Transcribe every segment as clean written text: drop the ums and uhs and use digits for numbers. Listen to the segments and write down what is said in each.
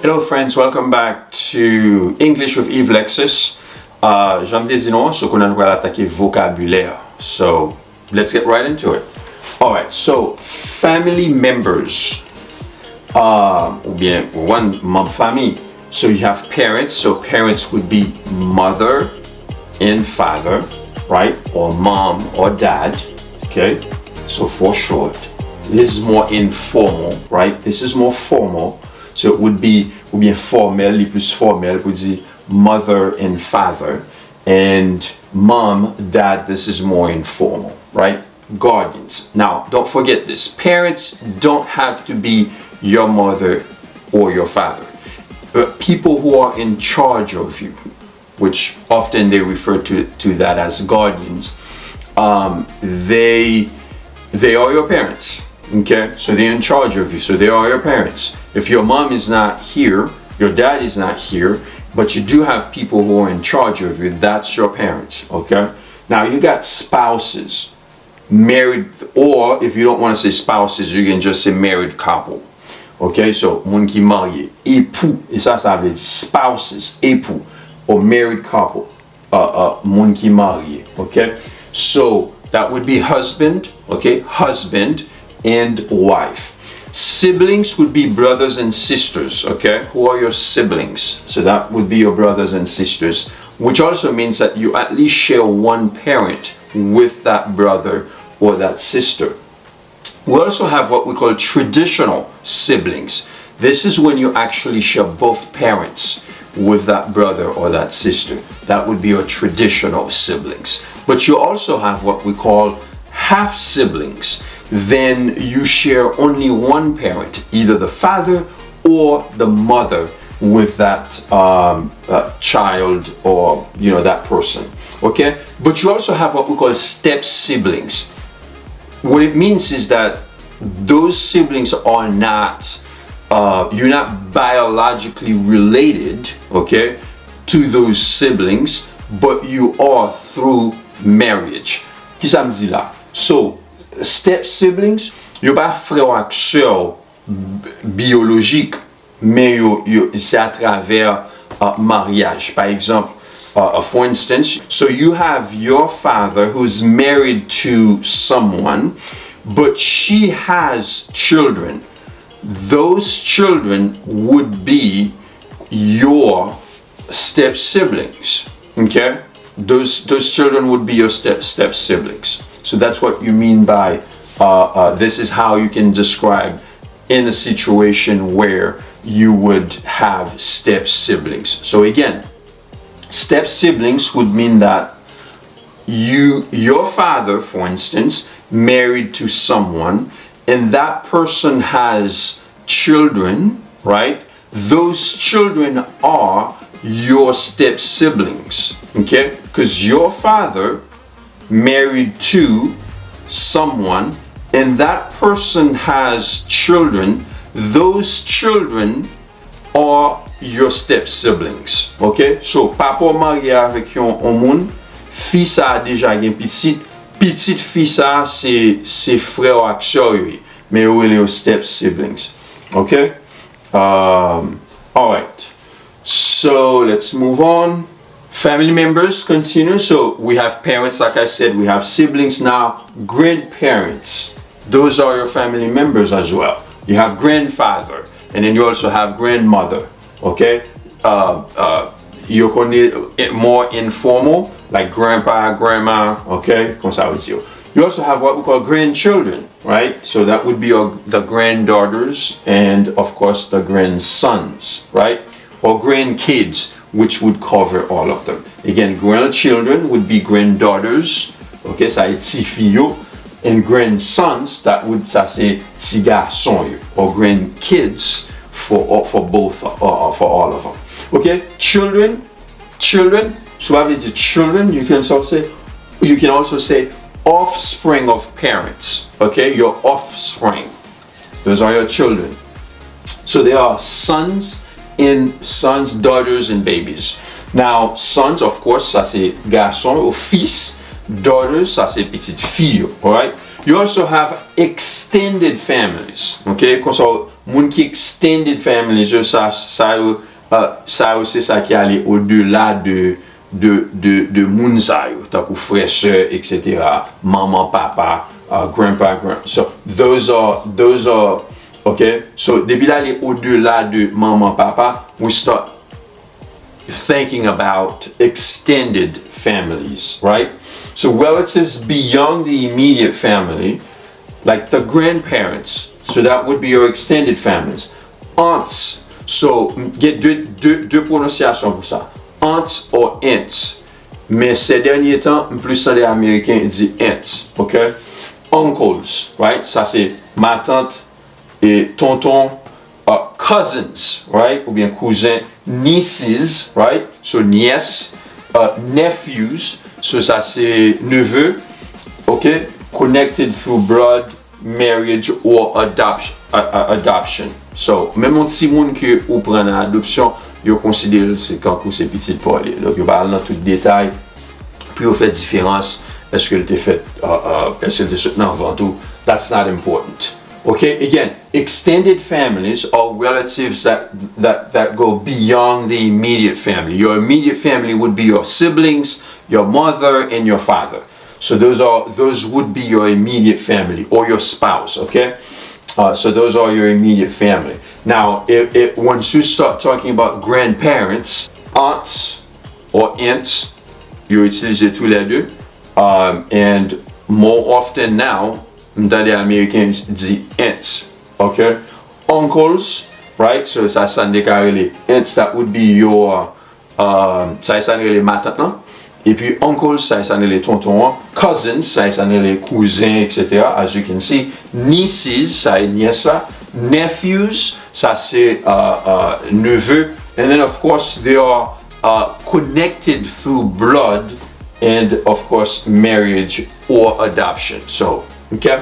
Hello friends, welcome back to English with Yves Lexus. J'aime des noms, so qu'on va attaquer vocabulaire. So let's get right into it. Alright, so family members, ou bien one membre famille. So you have parents, so parents would be mother and father, right? Or mom or dad, okay? So for short. This is more informal, right? This is more formal. So it would be, ou bien formel, les plus formel, would be mother and father. And mom, dad, this is more informal, right? Guardians. Now, don't forget this. Parents don't have to be your mother or your father. But people who are in charge of you, which often they refer to that as guardians, they are your parents. Okay, so they're in charge of you, so they are your parents. If your mom is not here, your dad is not here, but you do have people who are in charge of you, that's your parents. Okay, now you got spouses, married, or if you don't want to say spouses, you can just say married couple. Okay, so moun ki marié, époux, et ça veut dire spouses, époux, or married couple, moun ki marié. Okay, so that would be husband, okay, husband and wife. Siblings would be brothers and sisters, okay? Who are your siblings? So that would be your brothers and sisters, which also means that you at least share one parent with that brother or that sister. We also have what we call traditional siblings. This is when you actually share both parents with that brother or that sister. That would be your traditional siblings. But you also have what we call half siblings. Then you share only one parent, either the father or the mother with that child or that person. Okay, but you also have what we call step siblings. What it means is that those siblings are not you're not biologically related, okay, to those siblings, but you are through marriage. Qui ça me dit là? So step siblings, yo pas frère ou sœur biologique, mais c'est à travers mariage. Par exemple, for instance, so you have your father who's married to someone, but she has children. Those children would be your step siblings. Okay? Those children would be your step siblings. So that's what you mean by this is how you can describe in a situation where you would have step siblings. So again, step siblings would mean that your father, for instance, married to someone, and that person has children, right? Those children are your step siblings, okay? Because your father married to someone and that person has children, those children are your step siblings. Okay? So, papa marié avec yon moun, fils a déjà gen petite fils a c'est frère ak sœur yoy, mais yo your step siblings. Okay? All right. So, let's move on. Family members continue. So we have parents, like I said, we have siblings now, grandparents. Those are your family members as well. You have grandfather, and then you also have grandmother. Okay? You can more informal, like grandpa, grandma. Okay? You also have what we call grandchildren, right? So that would be the granddaughters and of course the grandsons, right? Or grandkids, which would cover all of them. Again, grandchildren would be granddaughters, okay, ça est ti filles, and grandsons, that would say ti garçon yo, or grandkids for both, for all of them. Okay, children, so I mean the children, you can also say offspring of parents, okay, your offspring. Those are your children. So they are sons, daughters, and babies. Now, sons, of course, ça c'est garçon ou fils. Daughters, ça c'est petite fille. Alright? You also have extended families. Okay? moun ki extended families, ça c'est ça qui allait au-delà de moun sa yo, tant que frère, sœur, etc., maman, papa, grandpa, so those are okay. So depuis d'aller au-delà de maman, papa, we start thinking about extended families, right? So relatives beyond the immediate family, like the grandparents, so that would be your extended families. Aunts, so get deux prononciations pour ça. Aunts or aunts. Mais ces derniers temps, plus les Américains disent aunts, okay? Uncles, right? Ça c'est ma tante et tonton. Cousins, right? Ou bien cousins. Nieces, right? So niece. Nephews, so ça c'est neveu, okay? Connected through blood, marriage or adoption. So même si moun que ou prend en adoption, yo considère c'est quand c'est petit pour aller. Donc yo parle dans tout détail, puis on fait différence. Est-ce que t'es fait, est-ce que t'es soutenu avant tout? That's not important. Okay, again, extended families are relatives that go beyond the immediate family. Your immediate family would be your siblings, your mother, and your father. So those would be your immediate family, or your spouse, okay? So those are your immediate family. Now, once you start talking about grandparents, aunts or aunts, you utilize tous les deux, and more often now, dans les Américains disent aunts, okay? Uncles, right? So ça déclare les aunts, that would be your, ça les matantes, non? Et puis uncles, ça les tontons. Cousins, ça les cousins, etc. As you can see. Nieces, ça est nièce là. Nephews, ça c'est neveu. And then of course they are connected through blood and of course marriage or adoption. So, okay?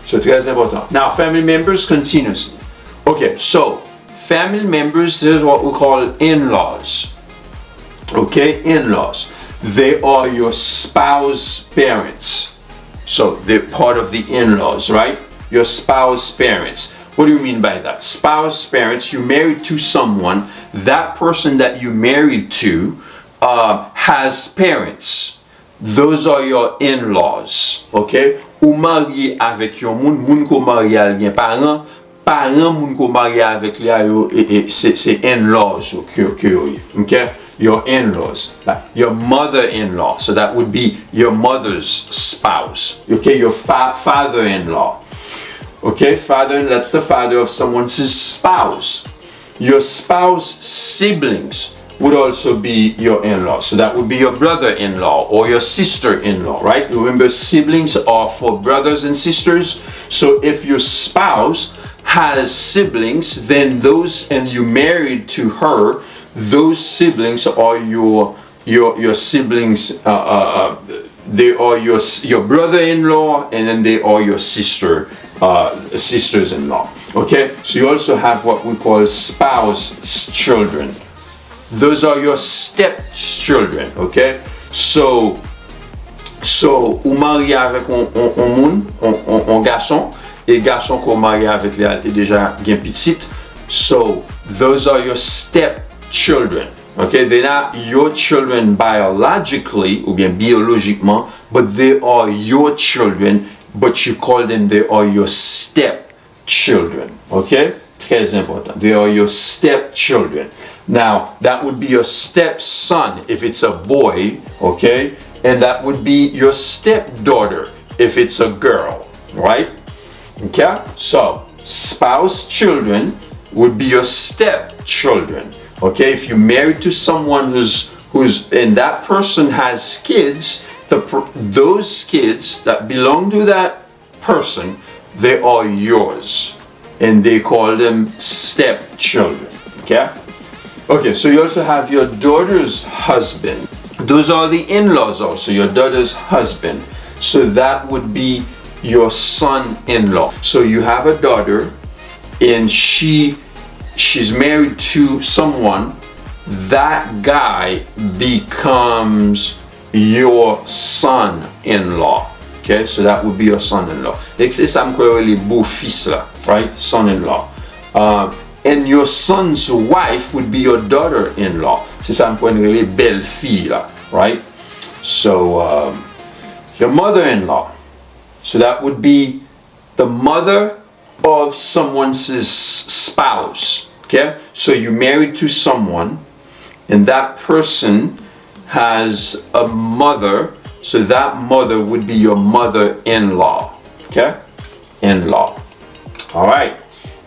So très important. Now, family members continuously. Okay, so family members, this is what we call in-laws. Okay, in-laws. They are your spouse parents. So they're part of the in-laws, right? Your spouse parents. What do you mean by that? Spouse parents, you married to someone, that person that you married to has parents. Those are your in-laws, okay? Ou marié avec yon moun ko marié al gen parent moun ko marié avec li c'est in-laws, okay? Your in-laws, like your mother-in-law, so that would be your mother's spouse, okay? Your father-in-law, okay? That's the father of someone's spouse. Your spouse siblings would also be your in-law, so that would be your brother-in-law or your sister-in-law, right? Remember, siblings are for brothers and sisters. So if your spouse has siblings, then those, and you married to her, those siblings are your siblings. They are your brother-in-law, and then they are your sisters-in-law. Okay, so you also have what we call spouse children. Those are your stepchildren. Okay, so ou marié avec un garçon, et garçon qu'on marié avec lui a déjà bien petit. So those are your stepchildren. Okay, they're not your children biologically ou bien biologiquement, but they are your children, but you call them, they are your stepchildren. Okay, très important. They are your stepchildren. Now, that would be your stepson if it's a boy, okay? And that would be your stepdaughter if it's a girl, right? Okay? So, spouse children would be your stepchildren, okay? If you're married to someone who's and that person has kids, those kids that belong to that person, they are yours. And they call them stepchildren, okay? Okay, so you also have your daughter's husband. Those are the in-laws also, your daughter's husband. So that would be your son-in-law. So you have a daughter and she's married to someone. That guy becomes your son-in-law. Okay, so that would be your son-in-law. Et ça me croit les beaux-fils là, right? Son-in-law. And your son's wife would be your daughter-in-law. C'est ça me prend les belles-filles là, right? So your mother-in-law. So that would be the mother of someone's spouse. Okay? So you're married to someone, and that person has a mother, so that mother would be your mother-in-law. Okay? In-law. Alright.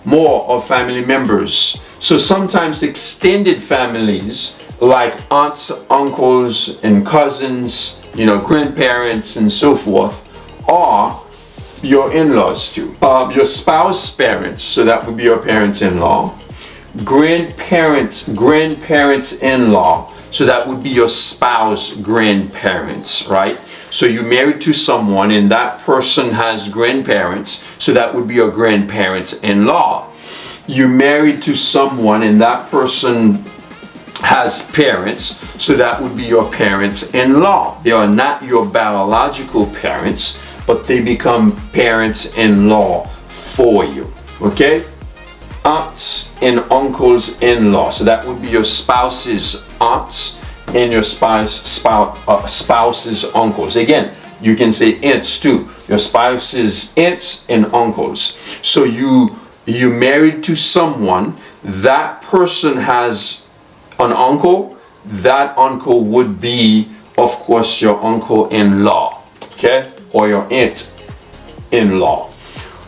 More of family members. So sometimes extended families like aunts, uncles, and cousins, grandparents and so forth, are your in-laws too. Your spouse parents, so that would be your parents-in-law. Grandparents in-law, so that would be your spouse grandparents, right? So you're married to someone and that person has grandparents, so that would be your grandparents-in-law. You're married to someone and that person has parents, so that would be your parents-in-law. They are not your biological parents, but they become parents-in-law for you. Okay? Aunts and uncles-in-law, so that would be your spouse's aunts and your spouse's uncles. Again, you can say aunts too. Your spouse's aunts and uncles. So you married to someone, that person has an uncle, that uncle would be, of course, your uncle-in-law, okay, or your aunt-in-law.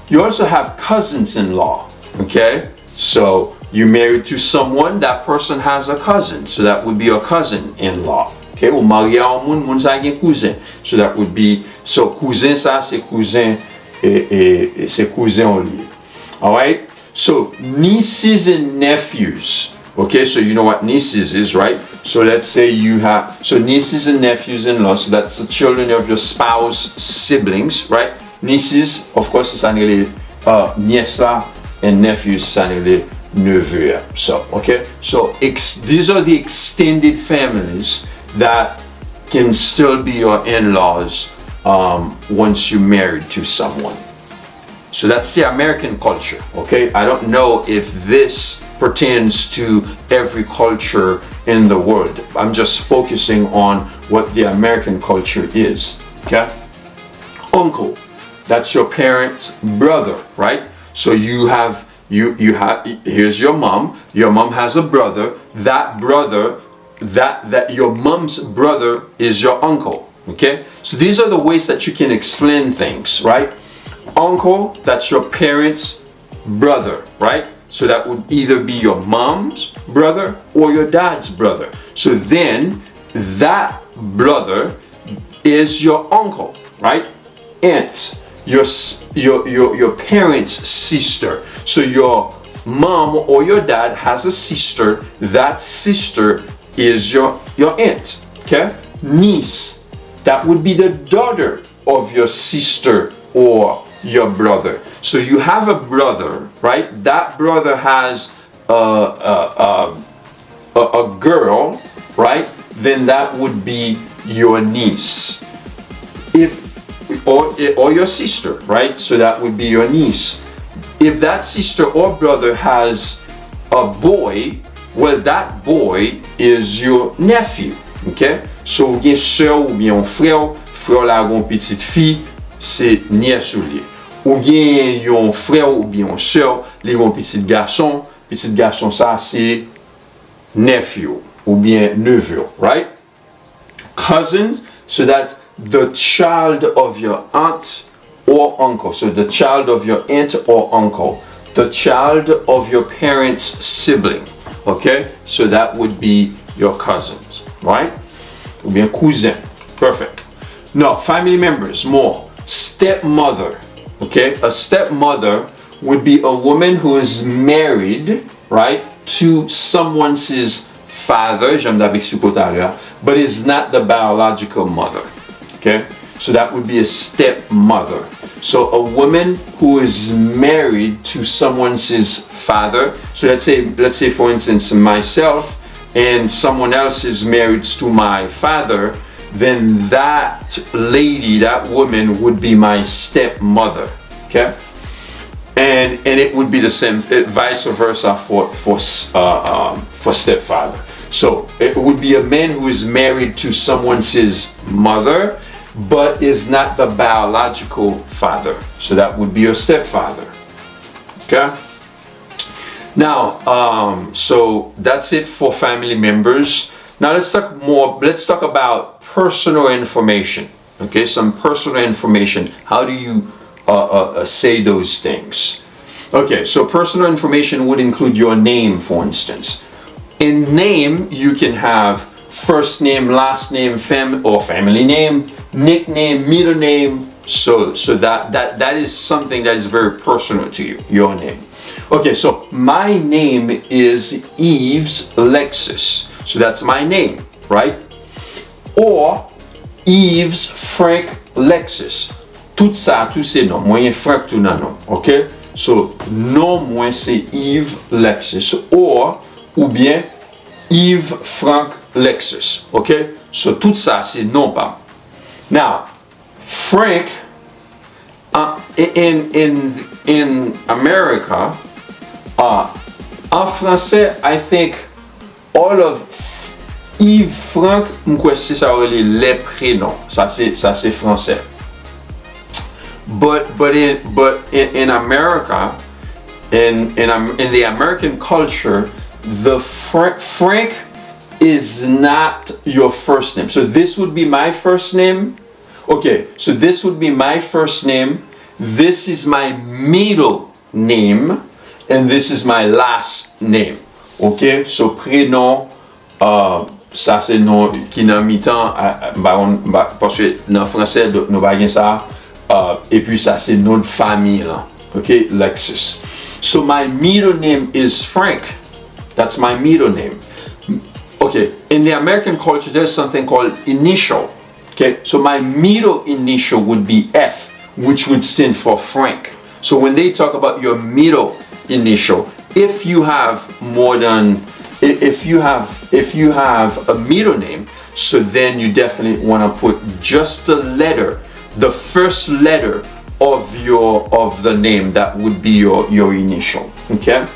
You also have cousins-in-law, okay, so you married to someone, that person has a cousin, so that would be your cousin-in-law, okay, ou marié à un moun sa gen cousin, so that would be, so cousin ça c'est cousin et c'est cousin en lié. Alright, so nieces and nephews. Okay, so you know what nieces is, right? So let's say you have, so nieces and nephews-in-law, so that's the children of your spouse siblings, right? Nieces, of course, it's anglais nièce là, and nephews, c'est anglais neveu. So, okay, so these are the extended families that can still be your in-laws once you're married to someone. So that's the American culture, okay? I don't know if this pertains to every culture in the world. I'm just focusing on what the American culture is, okay? Uncle, that's your parent's brother, right? So you have, here's your mom has a brother, that your mom's brother is your uncle, okay? So these are the ways that you can explain things, right? Uncle, that's your parent's brother, right? So that would either be your mom's brother or your dad's brother. So then that brother is your uncle, right? Aunt, your parents' sister. So your mom or your dad has a sister. That sister is your aunt, okay? Niece, that would be the daughter of your sister or your brother. So you have a brother, right? That brother has a girl, right? Then that would be your niece. Or your sister, right? So that would be your niece. If that sister or brother has a boy, well, that boy is your nephew, okay? So ou bien sœur ou bien frère la gon petite fille, c'est nièce ou lié. Ou bien yon frère ou bien sœur, li yon petit garçon ça c'est nephew ou bien neveu, right? Cousins, so that's the child of your aunt or uncle. So the child of your aunt or uncle, the child of your parents' sibling, okay? So that would be your cousins, right? Ou bien cousin, perfect. Now, family members, more. Stepmother. Okay, a stepmother would be a woman who is married, right, to someone's father, but is not the biological mother. Okay, so that would be a stepmother. So a woman who is married to someone's father. So let's say for instance myself, and someone else is married to my father. Then that lady, that woman would be my stepmother, okay? and it would be the same, vice versa for stepfather. So it would be a man who is married to someone's mother, but is not the biological father. So that would be your stepfather. Okay. Now, so that's it for family members. Now let's talk about personal information. Okay, some personal information. How do you say those things? Okay, so personal information would include your name, for instance. In name, you can have first name, last name, family name, nickname, middle name. So that is something that is very personal to you, your name. Okay, so my name is Yves Lexus. So that's my name, right? Or Yves Frank Lexus. Tout ça, tous ces noms. Moi, y Frank tout nan nom. Okay? So, nom moi c'est Yves Lexus. Ou bien Yves Frank Lexus. Okay? So, tout ça, c'est nom pas. Now, Frank, in America, en français, I think all of Yves Frank, c'est ça les prénoms. Ça c'est français. But in America, in the American culture, the Frank is not your first name. So this would be my first name. Okay, so this would be my first name. This is my middle name, and this is my last name. Okay, so prénom, ça c'est nom qui dans mi-temps, parce que dans français nous pas ça. Et puis ça c'est nom de famille là. Okay, Lexus. So my middle name is Frank. That's my middle name. Okay, in the American culture there's something called initial. Okay, so my middle initial would be F, which would stand for Frank. So when they talk about your middle initial, if you have a middle name, so then you definitely want to put just the letter, the first letter of the name. That would be your initial. Okay,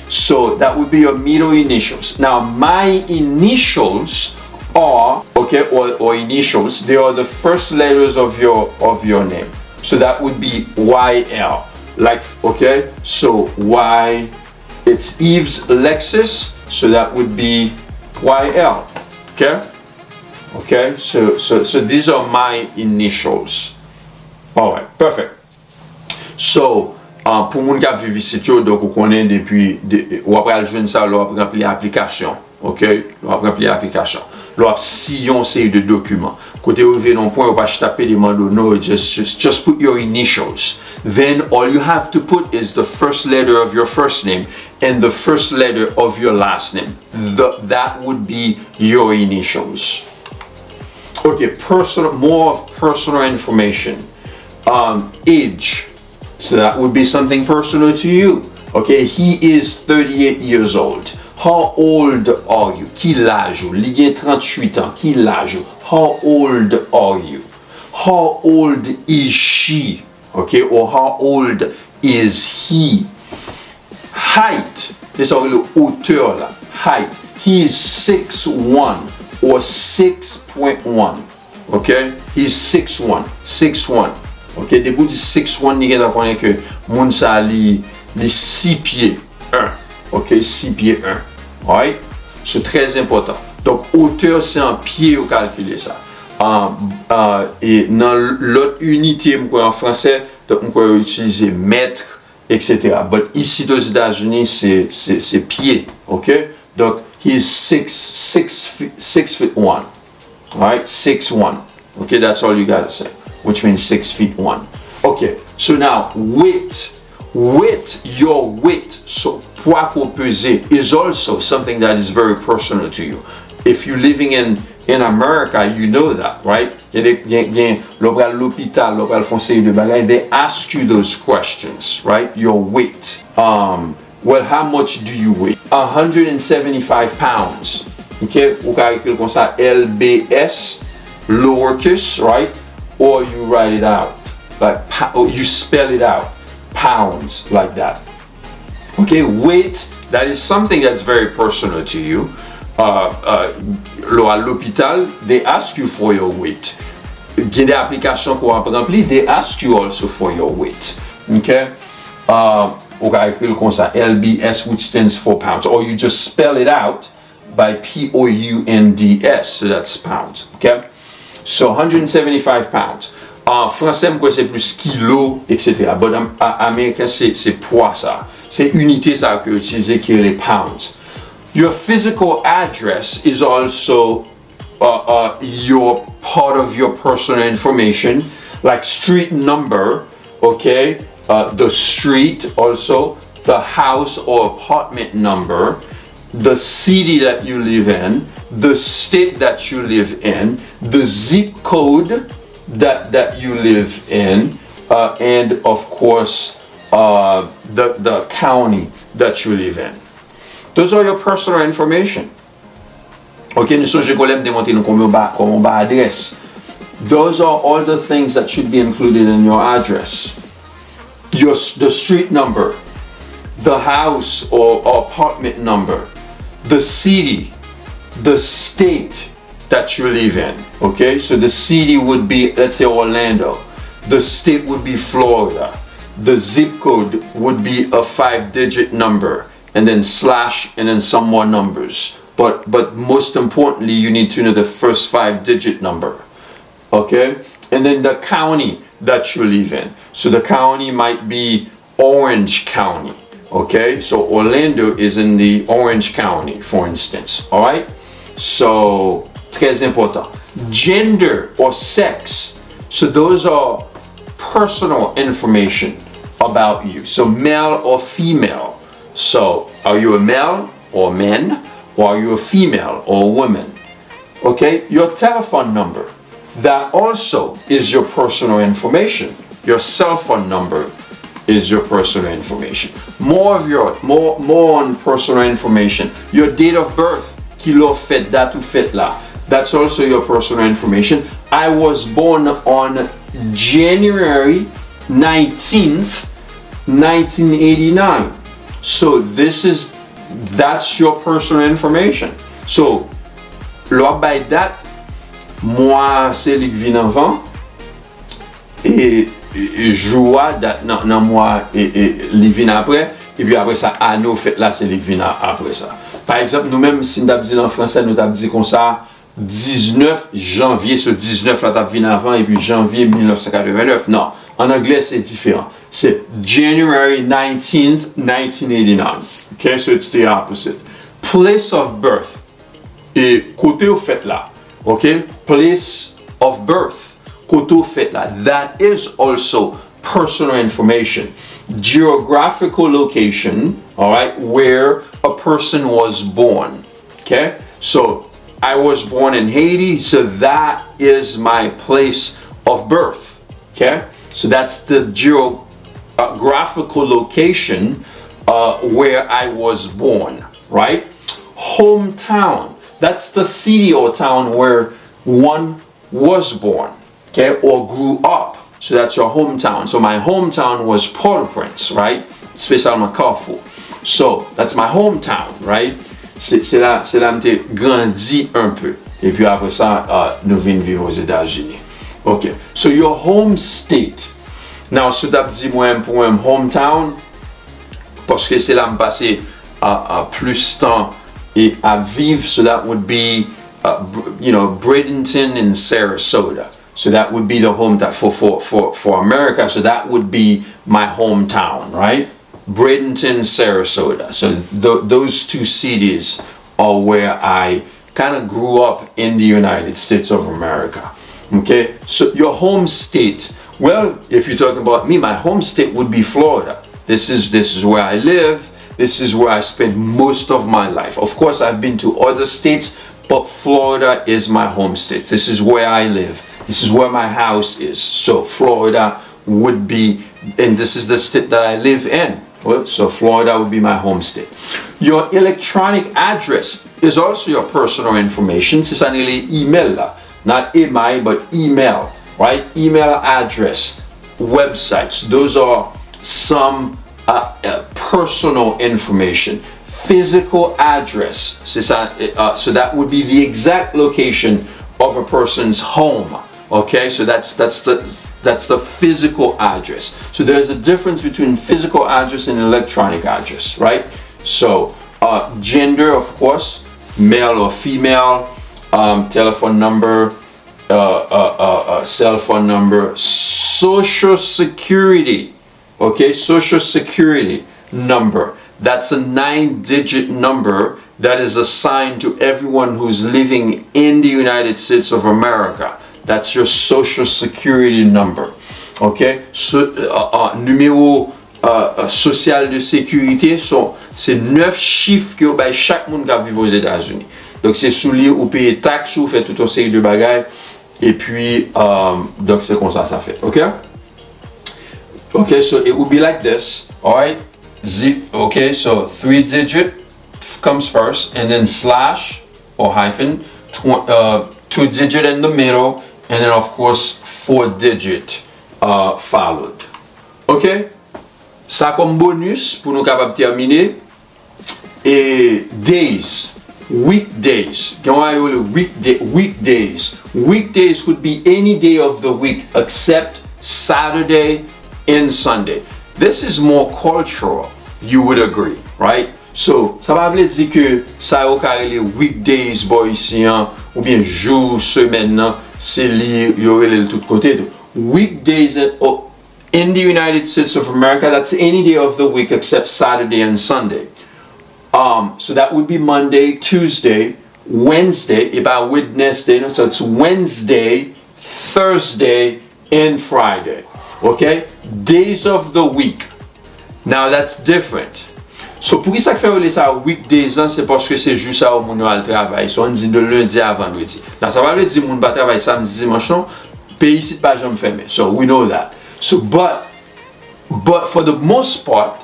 so that would be your middle initials. Now my initials are or initials. They are the first letters of your name. So that would be YL. Like, okay, so Y, it's Yves Lexus, so that would be YL. Okay, so these are my initials. All right, perfect. So pour moun ka vivi sit yo, donc ou konnen depuis ou après al joindre ça, ou après remplir application. OK, ou après remplir application. Ou après sillon série de documents. Côté ou arrivé dans point ou pas taper les mando, no, just put your initials. Then all you have to put is the first letter of your first name and the first letter of your last name. That would be your initials. Okay, more personal information. Age. So that would be something personal to you. Okay, he is 38 years old. How old are you? Qui l'âge? Il y a 38 ans. Qui l'âge? How old are you? How old is she? Okay, or how old is he? Height. C'est ça le hauteur là. Height. He is 6'1" or 6.1. Okay, he's 6'1". 6'1". Ok, debout de 6'1",你va connaître que moun sa li 6 pieds 1. Ok, 6 pieds 1. Alright? C'est très important. Donc, hauteur, c'est en pied au calculer ça. Et dans l'autre unité, en français, on peut utiliser mètre, etc. But ici, aux États-Unis, c'est pied. Ok? Donc, he is 6'1". Alright? 6'1". Okay, that's all you gotta say. Which means 6'1". Okay, so now weight, your weight, so poids pour peser, is also something that is very personal to you. If you're living in America, you know that, right? L'hôpital, they ask you those questions, right? Your weight. Well, how much do you weigh? 175 pounds. Okay, vous calculez comme ça, LBS, lowercase, right? Or you write it out, like you spell it out. pounds, like that. Okay, weight, that is something that's very personal to you. À l'hôpital, they ask you for your weight. Get the application they ask you also for your weight. Okay? LBS, which stands for pounds, or you just spell it out by POUNDS, so that's pounds. Okay? So 175 pounds. En français, c'est plus kilo, etc. But en américain, c'est poids ça. C'est unité ça que utiliser qui est les pounds. Your physical address is also your part of your personal information, like street number, okay, the street also, the house or apartment number, the city that you live in, the state that you live in, the zip code that you live in, and of course the county that you live in. Those are your personal information. Ok, nous sommes collègues démontrer nous comment on va adresse. Those are all the things that should be included in your address. The street number, the house or apartment number, the city, the state that you live in. Okay, so the city would be, let's say, Orlando. The state would be Florida. The zip code would be a 5-digit number, and then slash, and then some more numbers. But most importantly, you need to know the first 5-digit number. Okay? And then the county that you live in. So the county might be Orange County. Okay? So Orlando is in the Orange County, for instance. Alright? So, très important. Gender or sex. So those are personal information about you. So male or female. So are you a male or man? Or are you a female or a woman? Okay, your telephone number, that also is your personal information. Your cell phone number is your personal information. More on personal information. Your date of birth, kilo fait, date ou fait là. That's also your personal information. I was born on January 19th, 1989. So that's your personal information. So, là, by that, moi, c'est lui qui vient avant, et joie, non, moi, et lui vient après, et puis après ça, anneau fait là, c'est lui qui vient après ça. Par exemple, nous-mêmes, si nous avons dit en français, nous avons dit comme ça, 19 janvier, ce 19 là, tu vient avant, et puis janvier 1989. Non, en anglais, c'est différent. C'est January 19th, 1989. Okay, so it's the opposite. Place of birth. Et côté au fait là. Okay, place of birth. Côté au fait là. That is also personal information. Geographical location, all right, where a person was born. Okay, so I was born in Haiti, so that is my place of birth. Okay, so that's the geographical location where I was born, right? Hometown, that's the city or town where one was born, okay, or grew up. So that's your hometown. So my hometown was Port-au-Prince, right? Spécialement Carrefour. So that's my hometown, right? C'est là que j'ai grandi un peu. Et puis après ça, nous venons vivre aux États-Unis. Okay, so your home state. Now, so d'ap di moi pour un hometown, parce que c'est là que je passe plus temps et à vivre, so that would be, Bradenton and Sarasota. So that would be the hometown for America. So that would be my hometown, right? Bradenton, Sarasota. So those two cities are where I kind of grew up in the United States of America. Okay, so your home state. Well, if you're talking about me, my home state would be Florida. This is where I live. This is where I spend most of my life. Of course, I've been to other states, but Florida is my home state. This is where I live. This is where my house is. So Florida would be, and this is the state that I live in. Well, so Florida would be my home state. Your electronic address is also your personal information. C'est ça les email là. Not email, but email, right? Email address, websites. Those are some personal information. Physical address, c'est ça, so that would be the exact location of a person's home. Okay, so that's the physical address. So there's a difference between physical address and electronic address, right? So gender, of course, male or female, telephone number, cell phone number, social security, okay, social security number. That's a 9-digit number that is assigned to everyone who's living in the United States of America. That's your social security number. Okay? So, numéro social de sécurité, c'est 9 chiffres que bah, chaque monde qui vit aux États-Unis. Donc c'est sous lui ou payer taxes ou fait toute une série de bagages. Et puis, donc c'est comme ça fait. Okay? Okay, so it would be like this. Alright? Okay, so 3-digit comes first, and then slash or hyphen, 2-digit in the middle, and then of course 4-digit followed. Ok? Ça comme bonus pour nous capables de terminer. Et days, weekdays. Weekdays. Weekdays would be any day of the week except Saturday and Sunday. This is more cultural, you would agree, right? So, ça va veut dire que ça au carré les weekdays boy ici ou bien jour, semaine, c'est li y aurait de tout côté. Weekdays in the United States of America, that's any day of the week except Saturday and Sunday. So that would be Monday, Tuesday, Wednesday, about Wednesday, so it's Wednesday, Thursday, and Friday. Okay? Days of the week. Now that's different. So pour qui ça fait ça weekdays, c'est parce que c'est juste ça au monde al travail. So on dit de lundi à vendredi. Là ça va veut dire monde pas travail samedi dimanche non. Pays ici pas jamais fermé. So we know that. So but for the most part,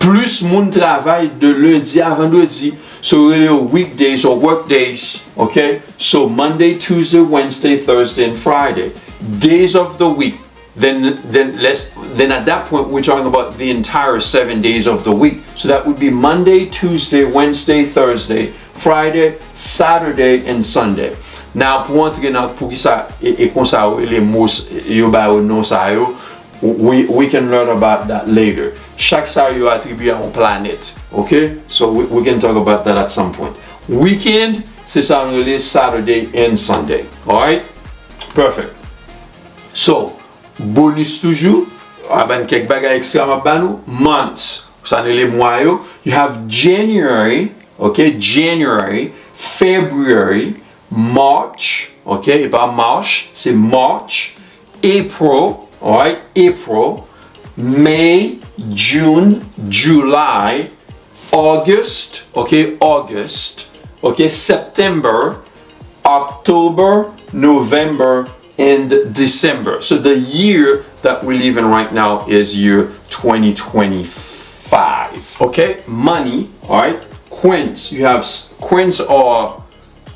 plus monde travaille de lundi à vendredi. So weekdays or work days, okay? So Monday, Tuesday, Wednesday, Thursday, and Friday. Days of the week. Then at that point we're talking about the entire 7 days of the week. So that would be Monday, Tuesday, Wednesday, Thursday, Friday, Saturday, and Sunday. Now pour entrer dans pour ça et comme ça les mots yo ba non ça yo, we can learn about that later. Chaque ça yo attribué à une planète. Okay? So we can talk about that at some point. Weekend, c'est ça on release Saturday and Sunday. All right? Perfect. So, bonus toujours, ben quelques bagages extra m'a banou, months, ça n'est les mois yo. You have January, okay, January, February, March, okay, et pas March, c'est March, April, alright, April, May, June, July, August, okay, August, okay, September, October, November, and December. So the year that we live in right now is year 2025. Okay, money, all right, coins. You have coins are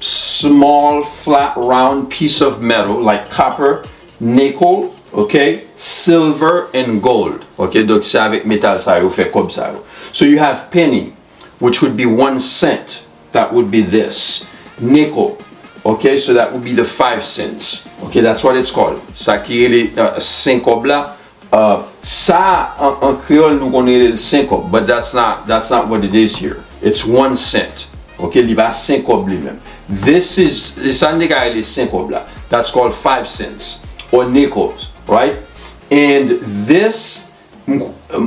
small, flat, round piece of metal like copper, nickel, okay, silver, and gold. Okay, donc c'est avec métal ça ou fait comme ça. So you have penny, which would be 1 cent. That would be this. Nickel. Okay, so that would be the 5 cents. Okay, that's what it's called. Ça qui est les 5 cob là. Ça en créole nous connaît le 5 cob, but that's not what it is here. It's 1 cent. Okay, il va 5 cob lui-même. This is ça n'est pas les 5 cob là. That's called 5 cents or nickels, right? And this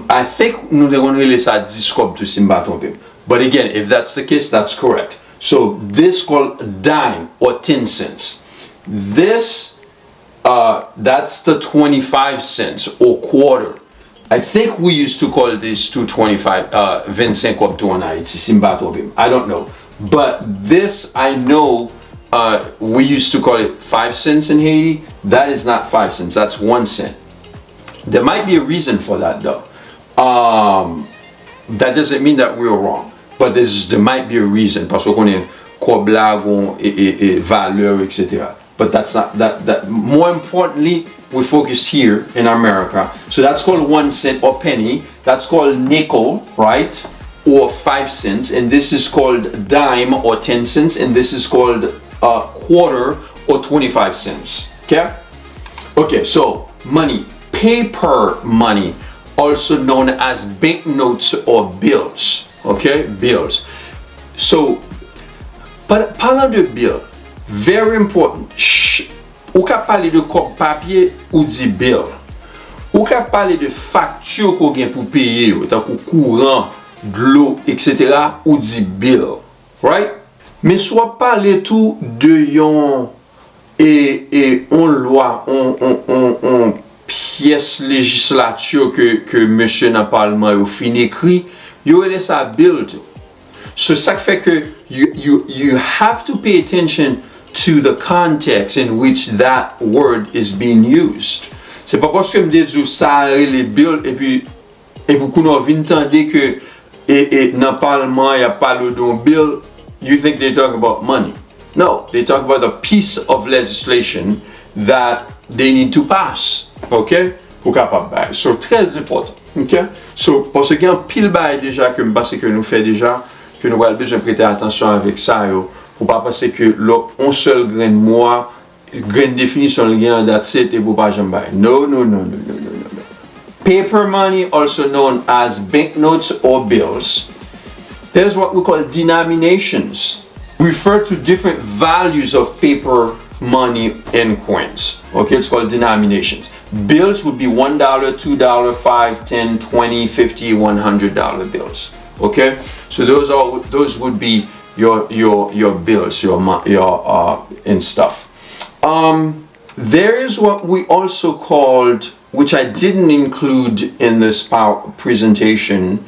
I think nous devons ça 10 cob to simba trompé. But again, if that's the case, that's correct. So this called dime or 10 cents. This, that's the 25 cents or quarter. I think we used to call this 225, 25 cob to I don't know. But this, I know, we used to call it 5 cents in Haiti. That is not 5 cents, that's 1 cent. There might be a reason for that though. That doesn't mean that we were wrong. But there might be a reason parce qu'on est cob et valeur, etc. But that's not that. More importantly, we focus here in America. So that's called 1 cent or penny. That's called nickel, right? Or 5 cents. And this is called dime or 10 cents. And this is called quarter or 25 cents. Okay? Okay, so money. Paper money, also known as banknotes or bills. Okay? Bills. So, parlant de bill, very important. Ou ka pale de kop papier ou di bill. Ou ka pale de facture ko gen pou paye yo, tan kou courant, de l'eau, etc. ou di bill. Right? Mais soit pale tout de yon on loi, on pièce législature que monsieur nan parlement yo fin écrit, yo ele sa bill tout. So ça fait que you have to pay attention to the context in which that word is being used. C'est pas parce que me dit ça les bills et puis vous nous entendez que dans parlement il y a pas le don bill, you think they talk about money. No, they talk about a piece of legislation that they need to pass. OK? Pour capable bail. So très important. OK? So parce qu'il y a un pile bail déjà que parce que nous fait déjà que nous avons besoin de prêter attention avec ça pour pas penser que on seul grain de moi grain définition lien that's it et pour pas jamais. No. Paper money, also known as banknotes or bills. There's what we call denominations. Refer to different values of paper money and coins. Okay, it's called denominations. Bills would be $1, $2, $5, $10, $20, $50, $100 bills. Okay, so those would be your bills, your and stuff. There is what we also called, which I didn't include in this presentation.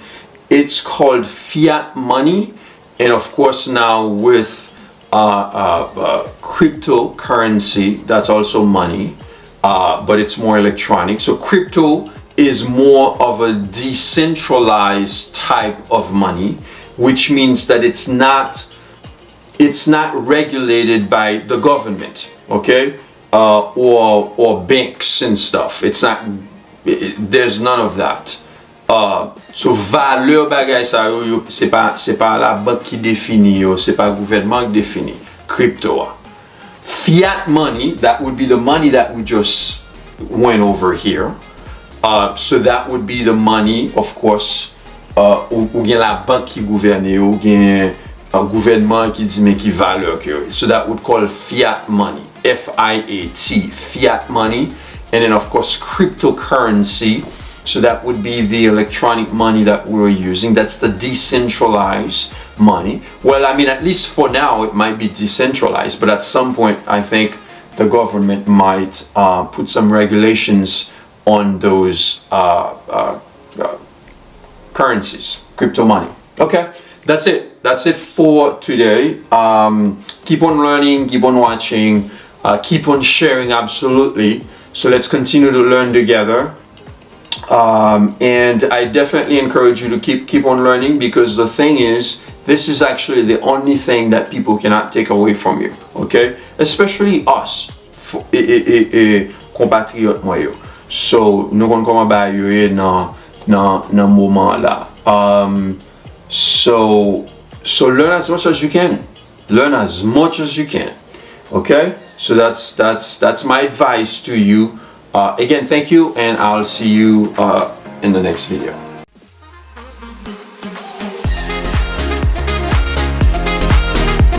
It's called fiat money, and of course now with cryptocurrency, that's also money, but it's more electronic. So crypto is more of a decentralized type of money, which means that it's not regulated by the government, okay, or banks and stuff. It's not. There's none of that. So valeur bagay sa yo c'est pas la banque qui définit yo, c'est pas gouvernement qui définit. Crypto. Fiat money, that would be the money that we just went over here. So that would be the money, of course, ou gen la banque qui gouverne, ou gen un gouvernement qui dit mais qui valeur que. So that would call fiat money, F-I-A-T, fiat money, and then of course cryptocurrency. So that would be the electronic money that we're using. That's the decentralized money. Well, I mean, at least for now, it might be decentralized, but at some point, I think the government might put some regulations on those currencies, crypto money. Okay, that's it. That's it for today. Keep on learning, keep on watching, keep on sharing, absolutely. So let's continue to learn together. And I definitely encourage you to keep on learning, because the thing is, this is actually the only thing that people cannot take away from you, okay? Especially us, compatriotes moi. So, nous allons comment ba yo dans moment là. So learn as much as you can. Learn as much as you can. Okay? So that's my advice to you. Again, thank you, and I'll see you in the next video.